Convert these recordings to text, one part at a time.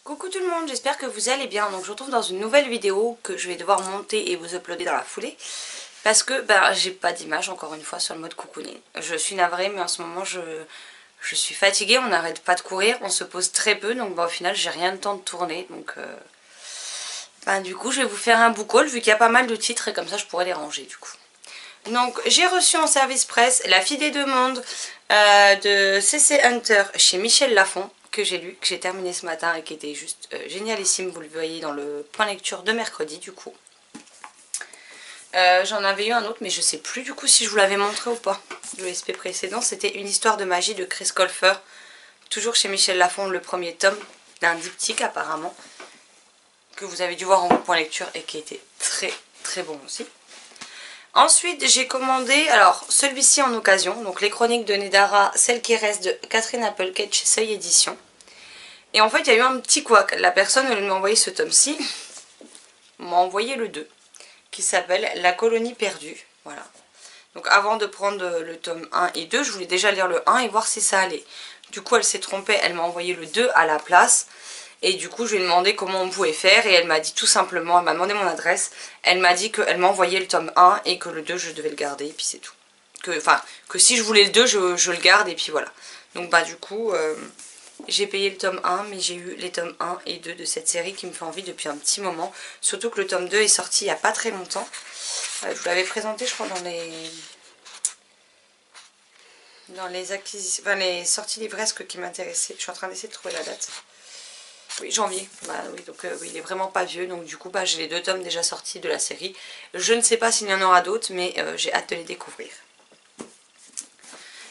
Coucou tout le monde, j'espère que vous allez bien. Donc je vous retrouve dans une nouvelle vidéo que je vais devoir monter et vous uploader dans la foulée. Parce que j'ai pas d'image encore une fois sur le mode cocooning. Je suis navrée mais en ce moment je suis fatiguée, on n'arrête pas de courir, on se pose très peu. Donc au final j'ai rien de temps de tourner. Donc du coup je vais vous faire un book haul vu qu'il y a pas mal de titres et comme ça je pourrais les ranger du coup. Donc j'ai reçu en service presse La fille des deux mondes de C.C. Hunter chez Michel Lafon, que j'ai lu, que j'ai terminé ce matin et qui était juste génialissime. Vous le voyez dans le point lecture de mercredi du coup. J'en avais eu un autre mais je sais plus du coup si je vous l'avais montré ou pas. Le SP précédent c'était Une histoire de magie de Chris Colfer, toujours chez Michel Lafon, le premier tome d'un diptyque apparemment, que vous avez dû voir en point lecture et qui était très très bon aussi. Ensuite j'ai commandé, alors celui-ci en occasion, donc les chroniques de Nedara, celle qui reste de Catherine Applegate chez Seuil Édition. Et en fait il y a eu un petit couac, la personne au lieu de m'envoyer ce tome-ci, m'a envoyé le 2, qui s'appelle La colonie perdue, voilà. Donc avant de prendre le tome 1 et 2, je voulais déjà lire le 1 et voir si ça allait. Du coup elle s'est trompée, elle m'a envoyé le 2 à la place. Et du coup je lui ai demandé comment on pouvait faire et elle m'a dit tout simplement, elle m'a demandé mon adresse, elle m'a dit qu'elle m'envoyait le tome 1 et que le 2 je devais le garder et puis c'est tout. Que si je voulais le 2 je le garde et puis voilà. Donc du coup j'ai payé le tome 1 mais j'ai eu les tomes 1 et 2 de cette série qui me fait envie depuis un petit moment. Surtout que le tome 2 est sorti il n'y a pas très longtemps. Je vous l'avais présenté je crois dans les acquisitions, les sorties livresques qui m'intéressaient. Je suis en train d'essayer de trouver la date. Oui, janvier. Oui, donc oui, il est vraiment pas vieux. Donc du coup, j'ai les 2 tomes déjà sortis de la série. Je ne sais pas s'il y en aura d'autres, mais j'ai hâte de les découvrir.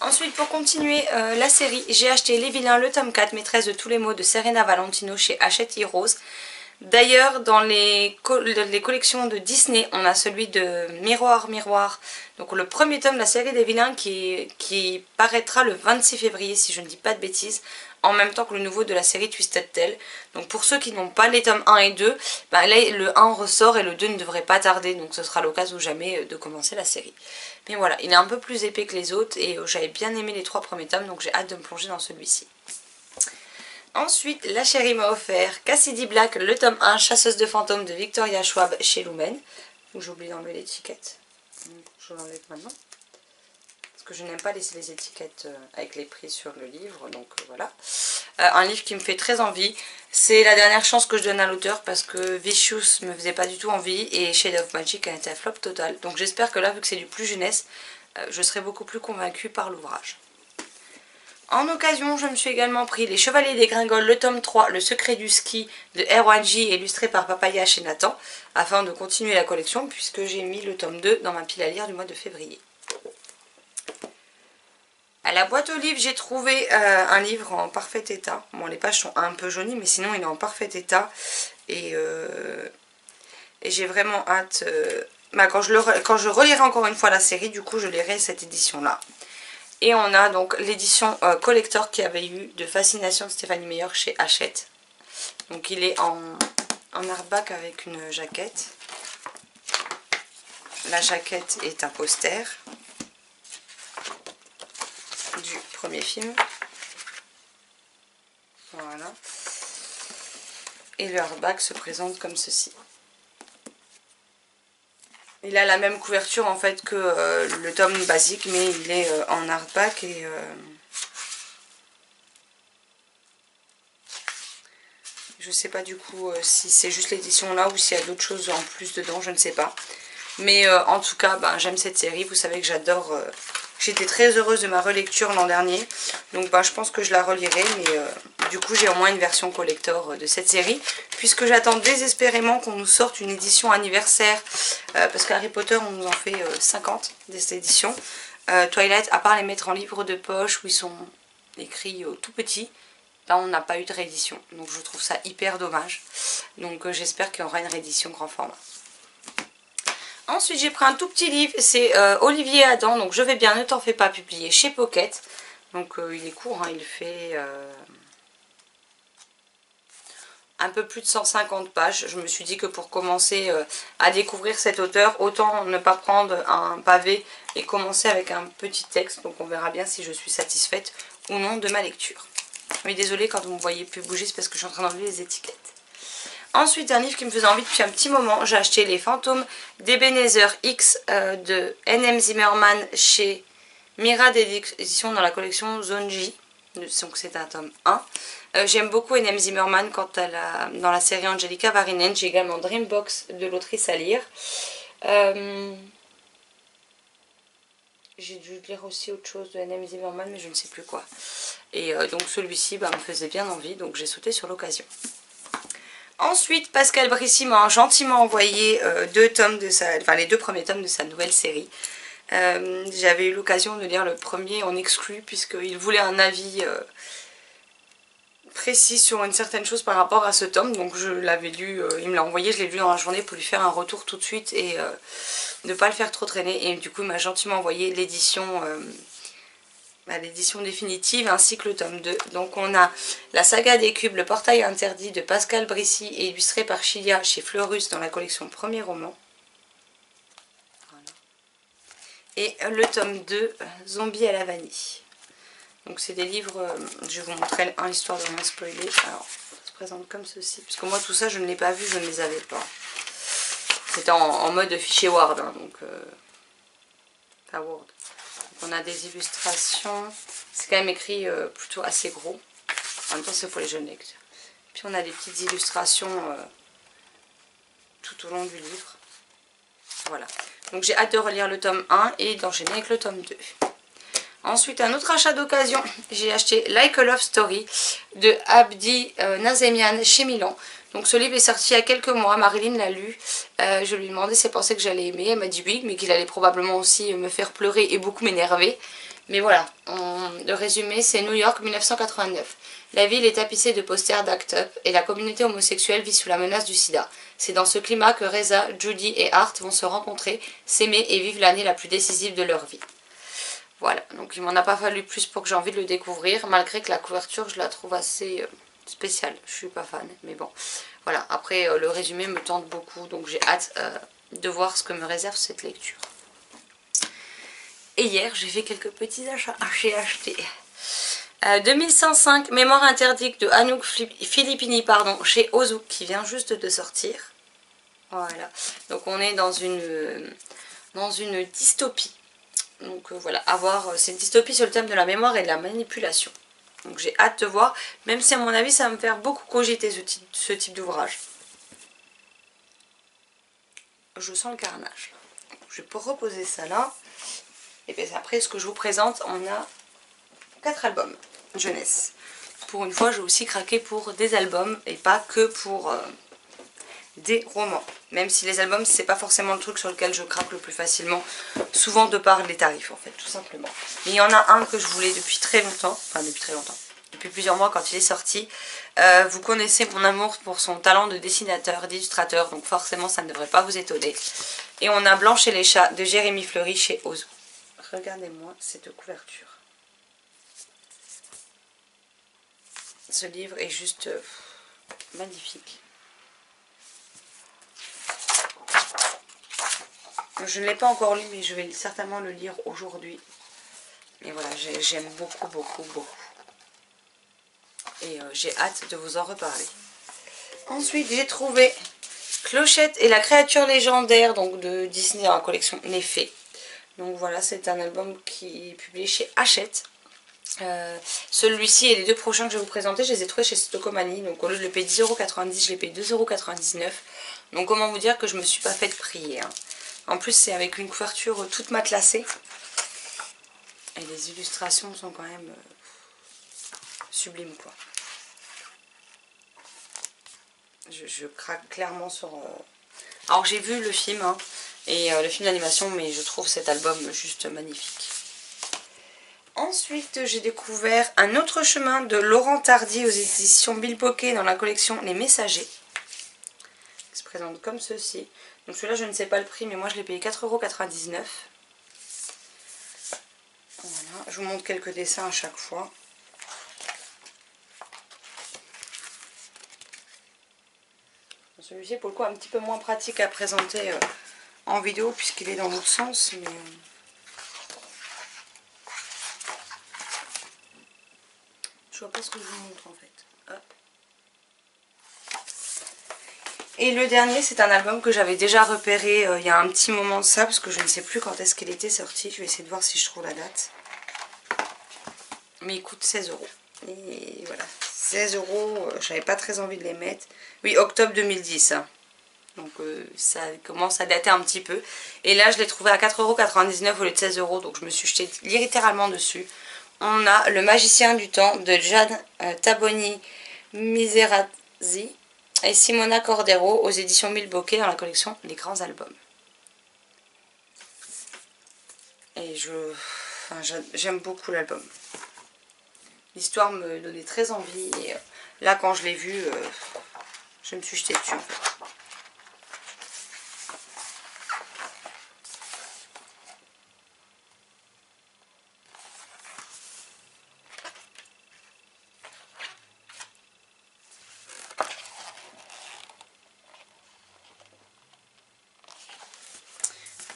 Ensuite, pour continuer la série, j'ai acheté Les Vilains, le tome 4, maîtresse de tous les maux de Serena Valentino chez Hachette Heroes. D'ailleurs, dans les collections de Disney, on a celui de Miroir, Miroir. Donc le premier tome de la série des Vilains qui paraîtra le 26 février, si je ne dis pas de bêtises, en même temps que le nouveau de la série Twisted Tale. Donc pour ceux qui n'ont pas les tomes 1 et 2, là le 1 ressort et le 2 ne devrait pas tarder. Donc ce sera l'occasion ou jamais de commencer la série. Mais voilà, il est un peu plus épais que les autres et j'avais bien aimé les 3 premiers tomes, donc j'ai hâte de me plonger dans celui-ci. Ensuite, la chérie m'a offert Cassidy Black, le tome 1, Chasseuse de fantômes de Victoria Schwab chez Lumen. J'oublie d'enlever l'étiquette. Je l'enlève maintenant. Parce que je n'aime pas laisser les étiquettes avec les prix sur le livre. Donc voilà. Un livre qui me fait très envie. C'est la dernière chance que je donne à l'auteur parce que Vicious me faisait pas du tout envie. Et Shade of Magic a été un flop total. Donc j'espère que là, vu que c'est du plus jeunesse, je serai beaucoup plus convaincue par l'ouvrage. En occasion, je me suis également pris Les Chevaliers des Gringoles, le tome 3, Le secret du ski de Erwanji, illustré par Papaya chez Nathan, afin de continuer la collection, puisque j'ai mis le tome 2 dans ma pile à lire du mois de février. À la boîte aux livres, j'ai trouvé un livre en parfait état. Bon, les pages sont un peu jaunies, mais sinon il est en parfait état. Et j'ai vraiment hâte... quand je relirai encore une fois la série, du coup je lirai cette édition-là. Et on a donc l'édition collector qui avait eu de Fascination de Stéphanie Meyer chez Hachette. Donc il est en hardback avec une jaquette. La jaquette est un poster du premier film. Voilà. Et le hardback se présente comme ceci. Il a la même couverture en fait que le tome basique, mais il est en hardback et je sais pas du coup si c'est juste l'édition là ou s'il y a d'autres choses en plus dedans, je ne sais pas. Mais en tout cas, j'aime cette série, vous savez que j'adore, j'étais très heureuse de ma relecture l'an dernier, donc je pense que je la relirai, mais du coup j'ai au moins une version collector de cette série, puisque j'attends désespérément qu'on nous sorte une édition anniversaire, parce qu'Harry Potter on nous en fait 50 des éditions. Twilight, à part les mettre en livre de poche où ils sont écrits tout petits, on n'a pas eu de réédition, donc je trouve ça hyper dommage, donc j'espère qu'il y aura une réédition grand format. Ensuite j'ai pris un tout petit livre, c'est Olivier Adam, donc Je vais bien, ne t'en fais pas, publié chez Pocket. Donc il est court, il fait un peu plus de 150 pages. Je me suis dit que pour commencer à découvrir cet auteur, autant ne pas prendre un pavé et commencer avec un petit texte. Donc on verra bien si je suis satisfaite ou non de ma lecture. Oui, désolée quand vous me voyez plus bouger, c'est parce que je suis en train d'enlever les étiquettes. Ensuite, un livre qui me faisait envie depuis un petit moment, j'ai acheté Les Fantômes d'Ebenezer X de N.M. Zimmerman chez Mira d'édition dans la collection Zone J. Donc c'est un tome 1. J'aime beaucoup N.M. Zimmerman quand elle a, dans la série Angelica Varinen. J'ai également Dreambox de l'autrice à lire. J'ai dû lire aussi autre chose de N.M. Zimmerman, mais je ne sais plus quoi. Et donc celui-ci me faisait bien envie, donc j'ai sauté sur l'occasion. Ensuite, Pascal Brissy m'a gentiment envoyé les 2 premiers tomes de sa nouvelle série. J'avais eu l'occasion de lire le premier en exclu, puisqu'il voulait un avis précis sur une certaine chose par rapport à ce tome. Donc je l'avais lu, il me l'a envoyé, je l'ai lu dans la journée pour lui faire un retour tout de suite et ne pas le faire trop traîner. Et du coup, il m'a gentiment envoyé l'édition définitive ainsi que le tome 2. Donc on a la saga des cubes, le portail interdit de Pascal Brissy et illustré par Chilia chez Fleurus dans la collection Premier Roman. Voilà. Et le tome 2, Zombie à la vanille. Donc c'est des livres, je vais vous montrer un, histoire de rien spoiler. Alors ça se présente comme ceci, parce que moi tout ça je ne l'ai pas vu, je ne les avais pas. C'était en mode fichier Word, hein, donc pas Word. On a des illustrations, c'est quand même écrit plutôt assez gros, en même temps c'est pour les jeunes lecteurs. Puis on a des petites illustrations tout au long du livre. Voilà, donc j'ai hâte de relire le tome 1 et d'enchaîner avec le tome 2. Ensuite, un autre achat d'occasion, j'ai acheté Like a Love Story de Abdi Nazemian chez Milan. Donc ce livre est sorti il y a quelques mois, Marilyn l'a lu, je lui ai demandé si elle pensait que j'allais aimer, elle m'a dit oui, mais qu'il allait probablement aussi me faire pleurer et beaucoup m'énerver. Mais voilà, le résumé c'est New York 1989. La ville est tapissée de posters d'Act Up et la communauté homosexuelle vit sous la menace du sida. C'est dans ce climat que Reza, Judy et Art vont se rencontrer, s'aimer et vivre l'année la plus décisive de leur vie. Voilà, donc il m'en a pas fallu plus pour que j'ai envie de le découvrir, malgré que la couverture je la trouve assez spéciale. Je suis pas fan, mais bon. Voilà, après le résumé me tente beaucoup, donc j'ai hâte de voir ce que me réserve cette lecture. Et hier, j'ai fait quelques petits achats. J'ai acheté 2105 Mémoire interdite de Anouk Filippini chez Ozu, qui vient juste de sortir. Voilà, donc on est dans une dystopie. Donc voilà, c'est une dystopie sur le thème de la mémoire et de la manipulation. Donc j'ai hâte de voir, même si à mon avis ça va me faire beaucoup cogiter ce type d'ouvrage. Je sens le carnage. Je vais reposer ça là. Et puis après, ce que je vous présente, on a 4 albums jeunesse. Pour une fois, je vais aussi craquer pour des albums et pas que pour des romans. Même si les albums, c'est pas forcément le truc sur lequel je craque le plus facilement, souvent de par les tarifs en fait, tout simplement. Mais il y en a un que je voulais depuis très longtemps, depuis plusieurs mois quand il est sorti. Vous connaissez mon amour pour son talent de dessinateur, d'illustrateur, donc forcément ça ne devrait pas vous étonner. Et on a Blanche et les chats de Jérémy Fleury chez Ozu. Regardez-moi cette couverture. Ce livre est juste magnifique. Je ne l'ai pas encore lu, mais je vais certainement le lire aujourd'hui. Mais voilà, j'aime beaucoup, beaucoup, beaucoup. Et j'ai hâte de vous en reparler. Ensuite, j'ai trouvé Clochette et la créature légendaire, donc de Disney dans la collection Néphée. Donc voilà, c'est un album qui est publié chez Hachette. Celui-ci et les 2 prochains que je vais vous présenter, je les ai trouvés chez Stocomanie. Donc au lieu de le payer 10,90 €, je les paye 2,99 €. Donc comment vous dire que je me suis pas fait prier. Hein. En plus, c'est avec une couverture toute matelassée. Et les illustrations sont quand même sublimes, quoi. Je craque clairement sur... Alors j'ai vu le film, hein, et le film d'animation, mais je trouve cet album juste magnifique. Ensuite, j'ai découvert Un autre chemin de Laurent Tardy aux éditions Bill Pocket dans la collection Les Messagers. Il se présente comme ceci. Donc celui-là, je ne sais pas le prix, mais moi je l'ai payé 4,99 €. Voilà, je vous montre quelques dessins à chaque fois. Celui-ci, pour le coup, un petit peu moins pratique à présenter en vidéo, puisqu'il est dans l'autre sens, mais... Je vois pas ce que je vous montre en fait. Hop. Et le dernier, c'est un album que j'avais déjà repéré il y a un petit moment de ça, parce que je ne sais plus quand est-ce qu'il était sorti. Je vais essayer de voir si je trouve la date. Mais il coûte 16 €. Et voilà, 16 €, j'avais pas très envie de les mettre. Oui, octobre 2010. Hein. Donc ça commence à dater un petit peu. Et là, je l'ai trouvé à 4,99 € au lieu de 16 €. Donc je me suis jetée littéralement dessus. On a Le Magicien du Temps de Gian Taboni Miserazzi et Simona Cordero aux éditions Mille Bocquet dans la collection Les Grands Albums. Et j'aime beaucoup l'album. L'histoire me donnait très envie et là quand je l'ai vu, je me suis jetée dessus en fait.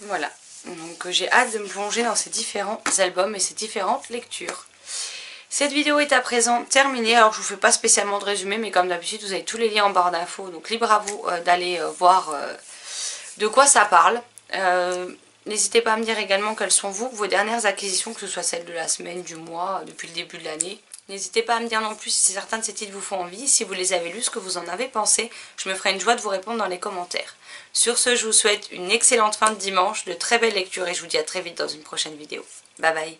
Voilà, donc j'ai hâte de me plonger dans ces différents albums et ces différentes lectures. Cette vidéo est à présent terminée, alors je vous fais pas spécialement de résumé, mais comme d'habitude vous avez tous les liens en barre d'infos, donc libre à vous d'aller voir de quoi ça parle. N'hésitez pas à me dire également quelles sont vos dernières acquisitions, que ce soit celles de la semaine, du mois, depuis le début de l'année. N'hésitez pas à me dire non plus si certains de ces titres vous font envie, si vous les avez lus, ce que vous en avez pensé. Je me ferai une joie de vous répondre dans les commentaires. Sur ce, je vous souhaite une excellente fin de dimanche, de très belles lectures et je vous dis à très vite dans une prochaine vidéo. Bye bye.